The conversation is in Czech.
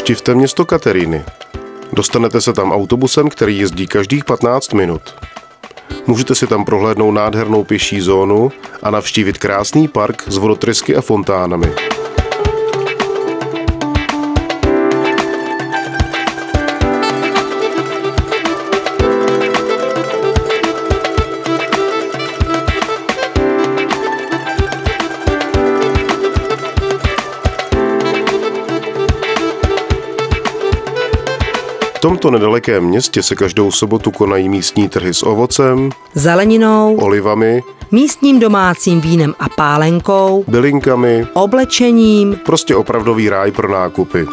Navštivte město Kateřiny. Dostanete se tam autobusem, který jezdí každých 15 minut. Můžete si tam prohlédnout nádhernou pěší zónu a navštívit krásný park s vodotrysky a fontánami. V tomto nedalekém městě se každou sobotu konají místní trhy s ovocem, zeleninou, olivami, místním domácím vínem a pálenkou, bylinkami, oblečením, prostě opravdový ráj pro nákupy.